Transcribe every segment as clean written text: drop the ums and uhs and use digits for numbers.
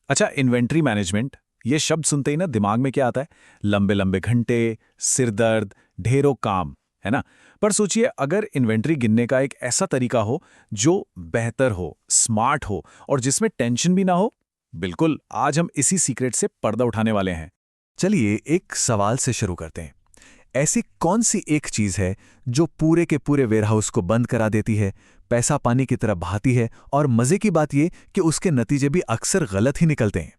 अच्छा, inventory management, ये शब्द सुनते ही ना दिमाग में क्या आता है? लंबे लंबे घंटे, सिर दर्द, ढेरों काम, है ना? पर सोचिए, अगर इन्वेंट्री गिनने का एक ऐसा तरीका हो जो बेहतर हो, स्मार्ट हो और जिसमें टेंशन भी ना हो। बिल्कुल, आज हम इसी सीक्रेट से पर्दा उठाने वाले हैं। चलिए एक सवाल से शुरू करते हैं। ऐसी कौन सी एक चीज है जो पूरे के पूरे वेयरहाउस को बंद करा देती है, पैसा पानी की तरह बहाती है, और मजे की बात यह कि उसके नतीजे भी अक्सर गलत ही निकलते हैं?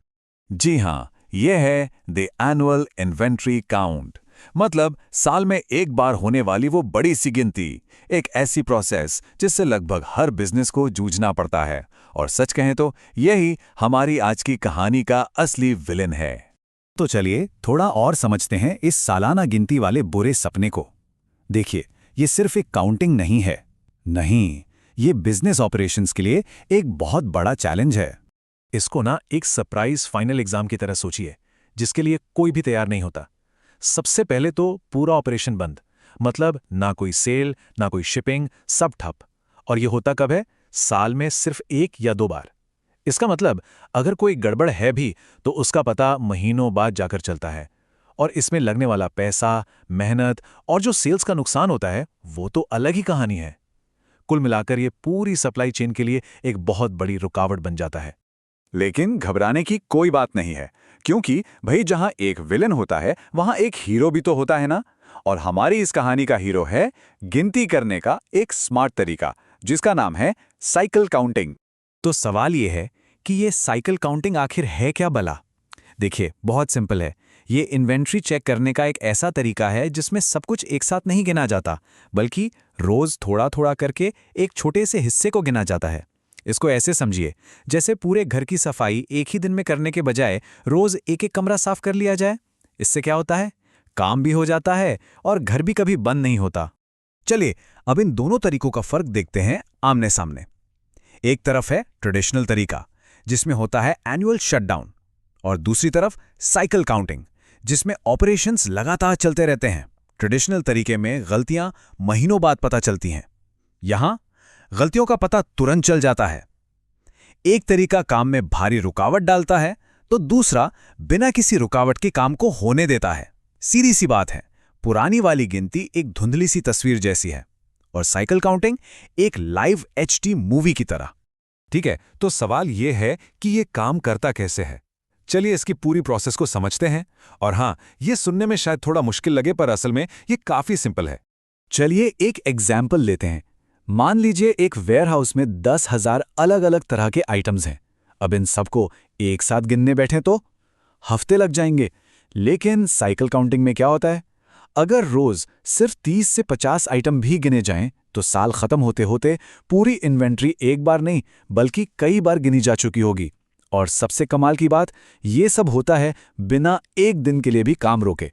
जी हाँ, यह है द एनुअल इन्वेंट्री काउंट। मतलब साल में एक बार होने वाली वो बड़ी सी गिनती। एक ऐसी प्रोसेस जिससे लगभग हर बिजनेस को जूझना पड़ता है। और सच कहें तो यही हमारी आज की कहानी का असली विलेन है। तो चलिए थोड़ा और समझते हैं इस सालाना गिनती वाले बुरे सपने को। देखिए, ये सिर्फ एक काउंटिंग नहीं है। नहीं, ये बिजनेस ऑपरेशंस के लिए एक बहुत बड़ा चैलेंज है। इसको ना एक सरप्राइज फाइनल एग्जाम की तरह सोचिए, जिसके लिए कोई भी तैयार नहीं होता। सबसे पहले तो पूरा ऑपरेशन बंद, मतलब ना कोई सेल, ना कोई शिपिंग, सब ठप। और ये होता कब है? साल में सिर्फ 1 या 2 बार। इसका मतलब अगर कोई गड़बड़ है भी तो उसका पता महीनों बाद जाकर चलता है। और इसमें लगने वाला पैसा, मेहनत और जो सेल्स का नुकसान होता है वो तो अलग ही कहानी है। कुल मिलाकर ये पूरी सप्लाई चेन के लिए एक बहुत बड़ी रुकावट बन जाता है। लेकिन घबराने की कोई बात नहीं है, क्योंकि भाई जहां एक विलन होता है वहां एक हीरो भी तो होता है ना। और हमारी इस कहानी का हीरो है गिनती करने का एक स्मार्ट तरीका, जिसका नाम है साइकिल काउंटिंग। तो सवाल ये है कि ये साइकिल काउंटिंग आखिर है क्या भला? देखिए, बहुत सिंपल है। ये इन्वेंट्री चेक करने का एक ऐसा तरीका है जिसमें सब कुछ एक साथ नहीं गिना जाता, बल्कि रोज थोड़ा थोड़ा करके एक छोटे से हिस्से को गिना जाता है। इसको ऐसे समझिए, जैसे पूरे घर की सफाई एक ही दिन में करने के बजाय रोज एक एक कमरा साफ कर लिया जाए। इससे क्या होता है? काम भी हो जाता है और घर भी कभी बंद नहीं होता। चलिए अब इन दोनों तरीकों का फर्क देखते हैं आमने सामने। एक तरफ है ट्रेडिशनल तरीका, जिसमें होता है एनुअल शटडाउन, और दूसरी तरफ साइकिल काउंटिंग, जिसमें ऑपरेशंस लगातार चलते रहते हैं। ट्रेडिशनल तरीके में गलतियां महीनों बाद पता चलती हैं। यहां गलतियों का पता तुरंत चल जाता है। एक तरीका काम में भारी रुकावट डालता है, तो दूसरा बिना किसी रुकावट के काम को होने देता है। सीधी सी बात है, पुरानी वाली गिनती एक धुंधली सी तस्वीर जैसी है और साइकिल काउंटिंग एक लाइव एचडी मूवी की तरह। ठीक है, तो सवाल यह है कि ये काम करता कैसे है। चलिए इसकी पूरी प्रोसेस को समझते हैं। और हाँ, ये सुनने में शायद थोड़ा मुश्किल लगे, पर असल में ये काफी सिंपल है। चलिए एक एग्जाम्पल लेते हैं। मान लीजिए एक वेयरहाउस में 10,000 अलग अलग तरह के आइटम्स हैं। अब इन सबको एक साथ गिनने बैठें तो हफ्ते लग जाएंगे। लेकिन साइकिल काउंटिंग में क्या होता है? अगर रोज सिर्फ 30 से 50 आइटम भी गिने जाएं, तो साल खत्म होते होते पूरी इन्वेंट्री एक बार नहीं बल्कि कई बार गिनी जा चुकी होगी। और सबसे कमाल की बात, ये सब होता है बिना एक दिन के लिए भी काम रोके।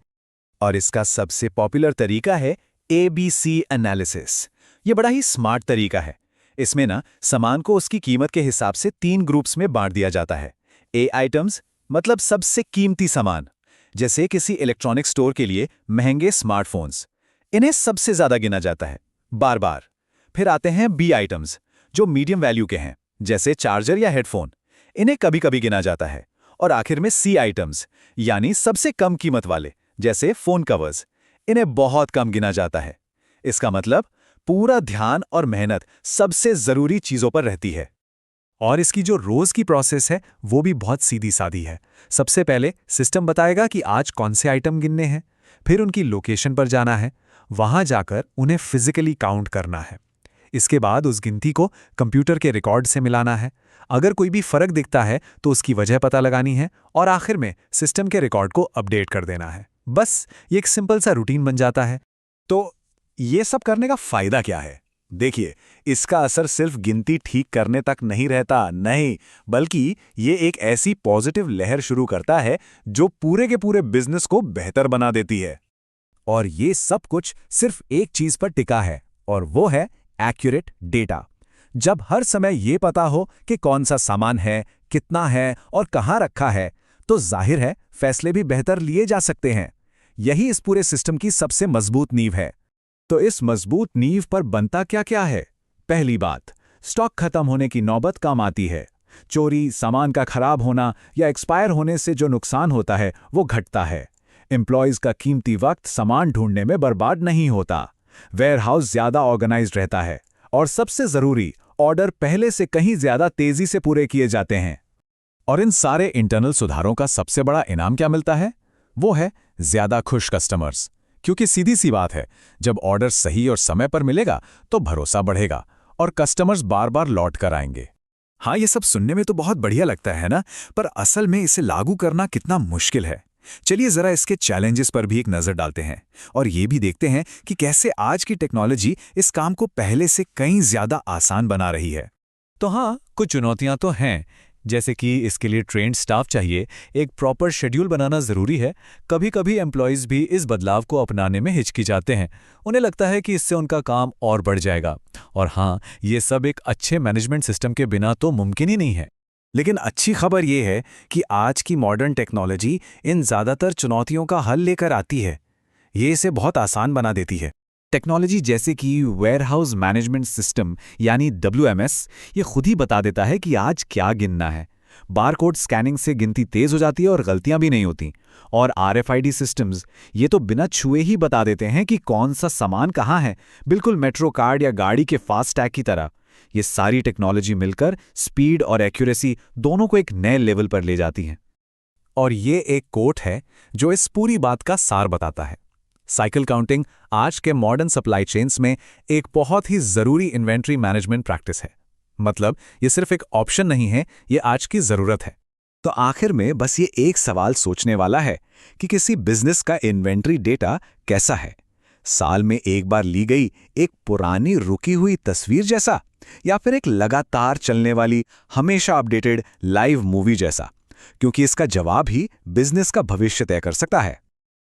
और इसका सबसे पॉपुलर तरीका है ABC एनालिसिस। ये बड़ा ही स्मार्ट तरीका है। इसमें ना सामान को उसकी कीमत के हिसाब से 3 ग्रुप्स में बांट दिया जाता है। ए आइटम्स मतलब सबसे कीमती सामान, जैसे किसी इलेक्ट्रॉनिक स्टोर के लिए महंगे स्मार्टफोन्स। इन्हें सबसे ज्यादा गिना जाता है, बार बार। फिर आते हैं बी आइटम्स, जो मीडियम वैल्यू के हैं, जैसे चार्जर या हेडफोन। इन्हें कभी कभी गिना जाता है। और आखिर में सी आइटम्स, यानी सबसे कम कीमत वाले, जैसे फोन कवर्स। इन्हें बहुत कम गिना जाता है। इसका मतलब पूरा ध्यान और मेहनत सबसे जरूरी चीजों पर रहती है। और इसकी जो रोज की प्रोसेस है वो भी बहुत सीधी सादी है। सबसे पहले सिस्टम बताएगा कि आज कौन से आइटम गिनने हैं। फिर उनकी लोकेशन पर जाना है, वहां जाकर उन्हें फिजिकली काउंट करना है। इसके बाद उस गिनती को कंप्यूटर के रिकॉर्ड से मिलाना है। अगर कोई भी फर्क दिखता है तो उसकी वजह पता लगानी है, और आखिर में सिस्टम के रिकॉर्ड को अपडेट कर देना है। बस ये एक सिंपल सा रूटीन बन जाता है। तो ये सब करने का फायदा क्या है? देखिए, इसका असर सिर्फ गिनती ठीक करने तक नहीं रहता, नहीं, बल्कि ये एक ऐसी पॉजिटिव लहर शुरू करता है जो पूरे के पूरे बिजनेस को बेहतर बना देती है। और ये सब कुछ सिर्फ एक चीज पर टिका है, और वो है एक्यूरेट डेटा। जब हर समय ये पता हो कि कौन सा सामान है, कितना है और कहाँ रखा है, तो जाहिर है फैसले भी बेहतर लिए जा सकते हैं। यही इस पूरे सिस्टम की सबसे मजबूत नींव है। तो इस मजबूत नींव पर बनता क्या क्या है? पहली बात, स्टॉक खत्म होने की नौबत कम आती है। चोरी, सामान का खराब होना या एक्सपायर होने से जो नुकसान होता है वो घटता है। एम्प्लॉयज़ का कीमती वक्त सामान ढूंढने में बर्बाद नहीं होता। वेयरहाउस ज़्यादा ऑर्गेनाइज्ड रहता है और सबसे ज़रूरी, ऑर्डर पहले से कहीं ज़्यादा तेज़ी से पूरे किए जाते हैं। और इन सारे इंटरनल सुधारों का सबसे बड़ा इनाम क्या मिलता है? वो है ज़्यादा खुश कस्टमर्स। क्योंकि सीधी सी बात है, जब ऑर्डर सही और समय पर मिलेगा तो भरोसा बढ़ेगा और कस्टमर्स बार बार लौट कर आएंगे। हाँ, ये सब सुनने में तो बहुत बढ़िया लगता है ना, पर असल में इसे लागू करना कितना मुश्किल है। चलिए जरा इसके चैलेंजेस पर भी एक नज़र डालते हैं और ये भी देखते हैं कि कैसे आज की टेक्नोलॉजी इस काम को पहले से कहीं ज़्यादा आसान बना रही है। तो हाँ, कुछ चुनौतियां तो हैं, जैसे कि इसके लिए ट्रेन्ड स्टाफ चाहिए, एक प्रॉपर शेड्यूल बनाना ज़रूरी है। कभी कभी एम्प्लॉयज़ भी इस बदलाव को अपनाने में हिचकिचाते हैं, उन्हें लगता है कि इससे उनका काम और बढ़ जाएगा। और हाँ, ये सब एक अच्छे मैनेजमेंट सिस्टम के बिना तो मुमकिन ही नहीं है। लेकिन अच्छी खबर ये है कि आज की मॉडर्न टेक्नोलॉजी इन ज़्यादातर चुनौतियों का हल लेकर आती है। ये इसे बहुत आसान बना देती है। टेक्नोलॉजी जैसे कि वेयरहाउस मैनेजमेंट सिस्टम यानी WMS, ये खुद ही बता देता है कि आज क्या गिनना है। बारकोड स्कैनिंग से गिनती तेज़ हो जाती है और गलतियां भी नहीं होती। और RFID सिस्टम्स ये तो बिना छुए ही बता देते हैं कि कौन सा सामान कहाँ है, बिल्कुल मेट्रो कार्ड या गाड़ी के फास्ट टैग की तरह। ये सारी टेक्नोलॉजी मिलकर स्पीड और एक्यूरेसी दोनों को एक नए लेवल पर ले जाती हैं। और ये एक कोट है जो इस पूरी बात का सार बताता है। साइकिल काउंटिंग आज के मॉडर्न सप्लाई चेन्स में एक बहुत ही ज़रूरी इन्वेंट्री मैनेजमेंट प्रैक्टिस है। मतलब ये सिर्फ एक ऑप्शन नहीं है, ये आज की ज़रूरत है। तो आखिर में बस ये एक सवाल सोचने वाला है कि किसी बिजनेस का इन्वेंट्री डेटा कैसा है? साल में एक बार ली गई एक पुरानी रुकी हुई तस्वीर जैसा, या फिर एक लगातार चलने वाली हमेशा अपडेटेड लाइव मूवी जैसा? क्योंकि इसका जवाब ही बिजनेस का भविष्य तय कर सकता है।